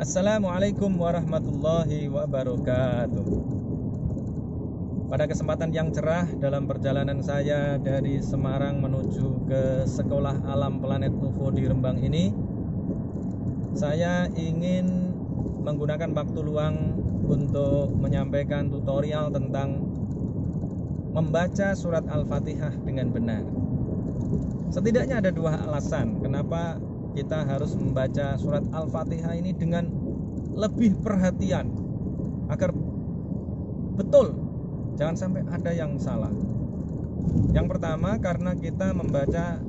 Assalamualaikum warahmatullahi wabarakatuh. Pada kesempatan yang cerah dalam perjalanan saya dari Semarang menuju ke Sekolah Alam Planet UFO di Rembang ini, saya ingin menggunakan waktu luang untuk menyampaikan tutorial tentang membaca surat Al-Fatihah dengan benar. Setidaknya ada dua alasan kenapa kita harus membaca surat Al-Fatihah ini dengan lebih perhatian agar betul, jangan sampai ada yang salah. Yang pertama, karena kita membaca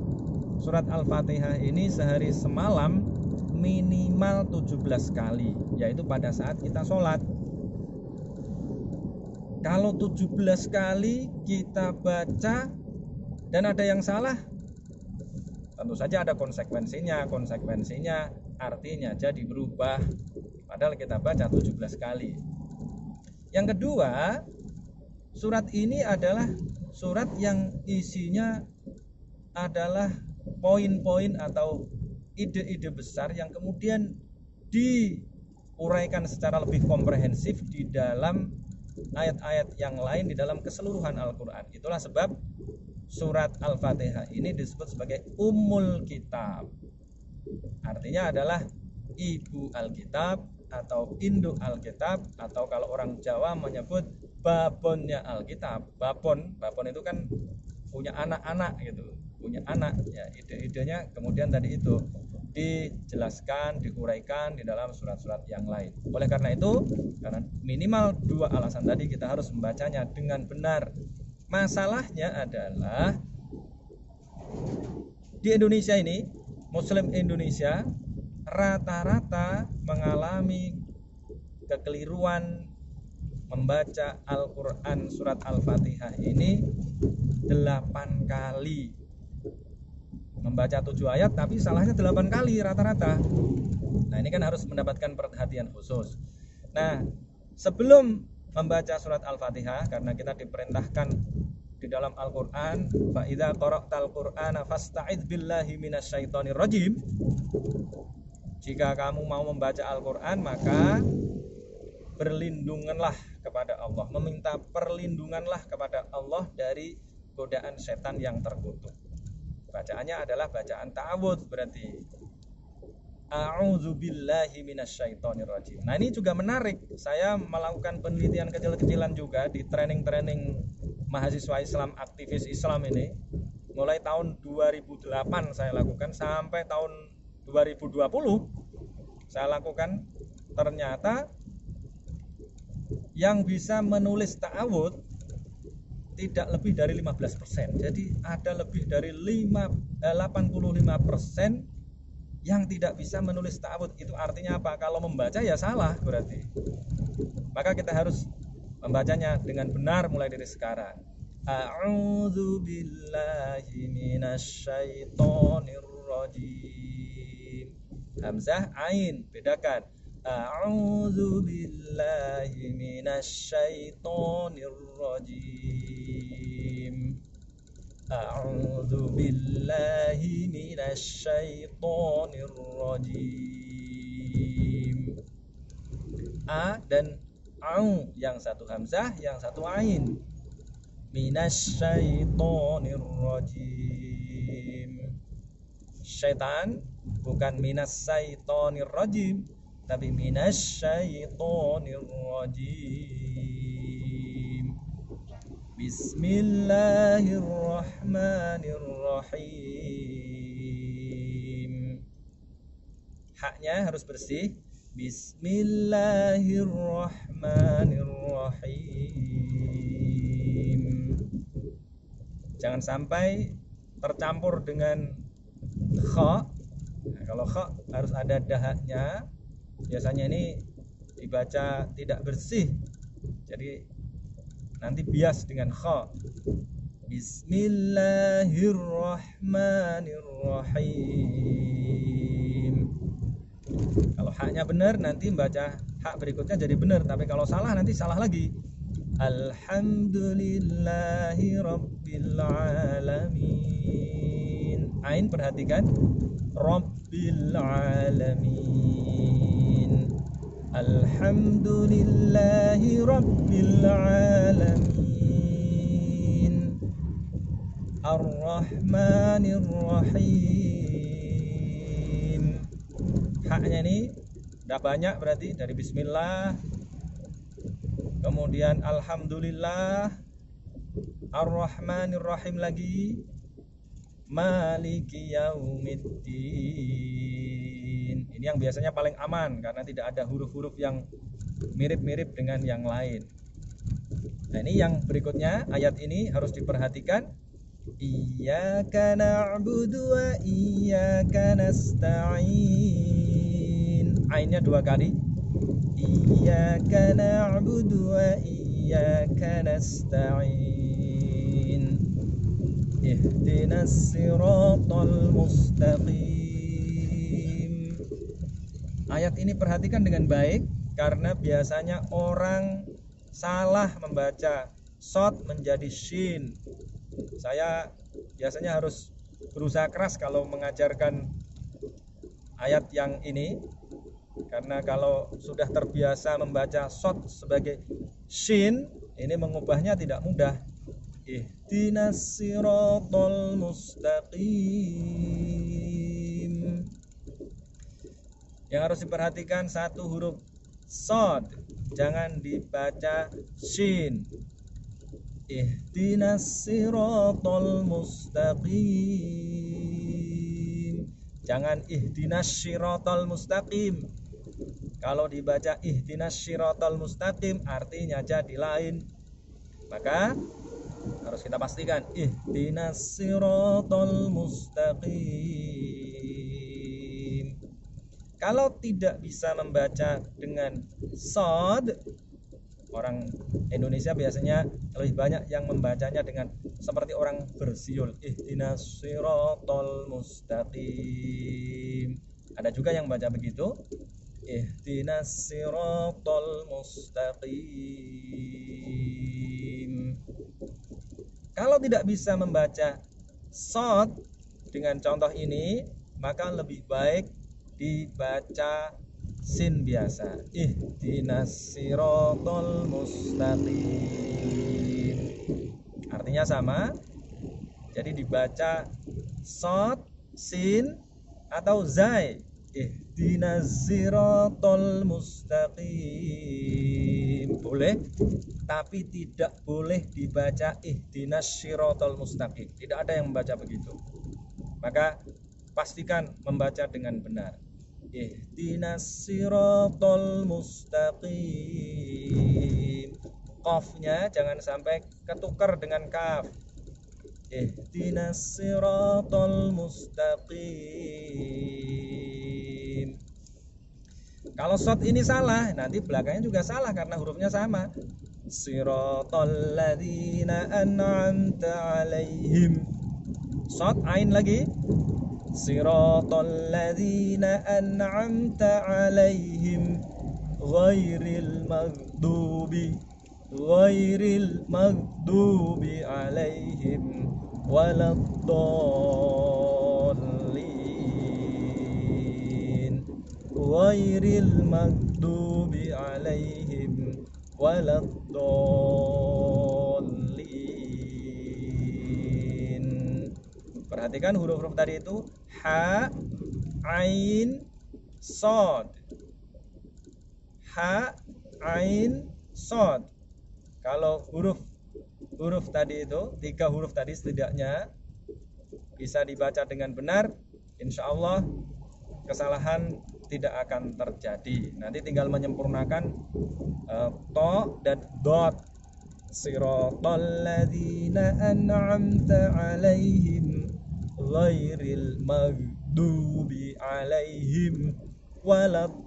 surat Al-Fatihah ini sehari semalam minimal 17 kali, yaitu pada saat kita sholat. Kalau 17 kali kita baca dan ada yang salah, tentu saja ada konsekuensinya artinya jadi berubah, padahal kita baca 17 kali. Yang kedua, surat ini adalah surat yang isinya adalah poin-poin atau ide-ide besar yang kemudian diuraikan secara lebih komprehensif di dalam ayat-ayat yang lain di dalam keseluruhan Al-Quran. Itulah sebab surat Al-Fatihah ini disebut sebagai Ummul Kitab. Artinya adalah ibu Alkitab atau induk Alkitab, atau kalau orang Jawa menyebut babonnya Alkitab. Babon itu kan punya anak-anak gitu, punya anak ya, ide-idenya kemudian tadi itu dijelaskan, diuraikan di dalam surat-surat yang lain. Oleh karena itu, karena minimal dua alasan tadi, kita harus membacanya dengan benar. Masalahnya adalah di Indonesia ini, Muslim Indonesia rata-rata mengalami kekeliruan membaca Al-Quran surat Al-Fatihah ini 8 kali. Membaca 7 ayat tapi salahnya 8 kali rata-rata. Nah, ini kan harus mendapatkan perhatian khusus. Nah, sebelum membaca surat Al-Fatihah, karena kita diperintahkan di dalam Al-Quran, fa idza qara'tal Qur'ana fasta'idz billahi minasyaitonir rajim. Jika kamu mau membaca Al-Quran, maka berlindunganlah kepada Allah, meminta perlindunganlah kepada Allah dari godaan setan yang terkutuk. Bacaannya adalah bacaan ta'awudz, berarti a'udzubillahi minasyaitonir rajim. Nah, ini juga menarik. Saya melakukan penelitian kecil-kecilan juga di training mahasiswa Islam, aktivis Islam ini. Mulai tahun 2008 saya lakukan sampai tahun 2020 saya lakukan. Ternyata yang bisa menulis ta'awudz tidak lebih dari 15%. Jadi ada lebih dari 85% yang tidak bisa menulis ta'awudz. Itu artinya apa? Kalau membaca ya salah berarti. Maka kita harus membacanya dengan benar mulai dari sekarang. A'udzu billahi minasyaitonir rajim. Hamzah, ain, bedakan. A'udzu billahi minasyaitonir rajim. A'udzu billahi minasyaitonir rajim. A dan au, yang satu hamzah, yang satu ain. Minasyaitonir rajim. Syaitan bukan minasyaitonir rajim, tapi minasyaitonir rajim. Bismillahirrahmanirrahim. Haknya harus bersih. Bismillahirrahmanirrahim. Jangan sampai tercampur dengan kha. Nah, kalau kha harus ada dahaknya. Biasanya ini dibaca tidak bersih, jadi nanti bias dengan kha. Bismillahirrahmanirrahim. Kalau haknya benar, nanti baca hak berikutnya jadi benar. Tapi kalau salah, nanti salah lagi. Alhamdulillahi rabbil alamin. Ain perhatikan. Rabbil alamin. Alhamdulillahi Rabbil Alamin Ar-Rahmanir Rahim. Haknya ini tidak banyak, berarti dari Bismillah, kemudian Alhamdulillah, Ar-Rahmanir Rahim lagi, Maliki Yaumiddin. Ini yang biasanya paling aman karena tidak ada huruf-huruf yang mirip-mirip dengan yang lain. Nah, ini yang berikutnya, ayat ini harus diperhatikan. Iyyaka na'budu wa iyyaka nasta'in. Ainnya 2 kali. Iyyaka na'budu wa iyyaka nasta'in. Ihdinas siratal mustaqim. Ayat ini perhatikan dengan baik karena biasanya orang salah membaca shod menjadi shin. Saya biasanya harus berusaha keras kalau mengajarkan ayat yang ini, karena kalau sudah terbiasa membaca shod sebagai shin, ini mengubahnya tidak mudah. Ihdinas siratal mustaqim. Yang harus diperhatikan satu huruf shod, jangan dibaca shin. Ihdinas siratal mustaqim. Jangan ihdinas siratal mustaqim. Kalau dibaca ihdinas siratal mustaqim artinya jadi lain. Maka harus kita pastikan ihdinas siratal mustaqim. Kalau tidak bisa membaca dengan shod, orang Indonesia biasanya lebih banyak yang membacanya dengan seperti orang bersiul, ihdinas siratal mustaqim. Ada juga yang baca begitu, ihdinas siratal mustaqim. Kalau tidak bisa membaca shod dengan contoh ini, maka lebih baik dibaca sin biasa, ihdinas siratal mustaqim. Artinya sama, jadi dibaca shod, sin, atau zai, ihdinas siratal mustaqim. Boleh, tapi tidak boleh dibaca ihdinas siratal mustaqim. Tidak ada yang membaca begitu. Maka pastikan membaca dengan benar. Ihdinas siratal mustaqim. Qafnya jangan sampai ketukar dengan kaf. Ihdinas siratal mustaqim. Kalau shod ini salah, nanti belakangnya juga salah karena hurufnya sama. Siratal ladzina an'amta 'alaihim. Shod ain lagi. Siratal ladzina an'amta 'alaihim ghairil maghdubi 'alaihim waladdallin. Ghairil maghdubi 'alaihim waladdallin. Perhatikan huruf-huruf tadi itu, ha, ain, shod. Ha, ain, shod. Kalau huruf tadi itu, 3 huruf tadi setidaknya bisa dibaca dengan benar, insya Allah kesalahan tidak akan terjadi. Nanti tinggal menyempurnakan to dan dot. Siratal ladzina an'amta 'alaihim ghairil maghdubi 'alaihim waladdallin.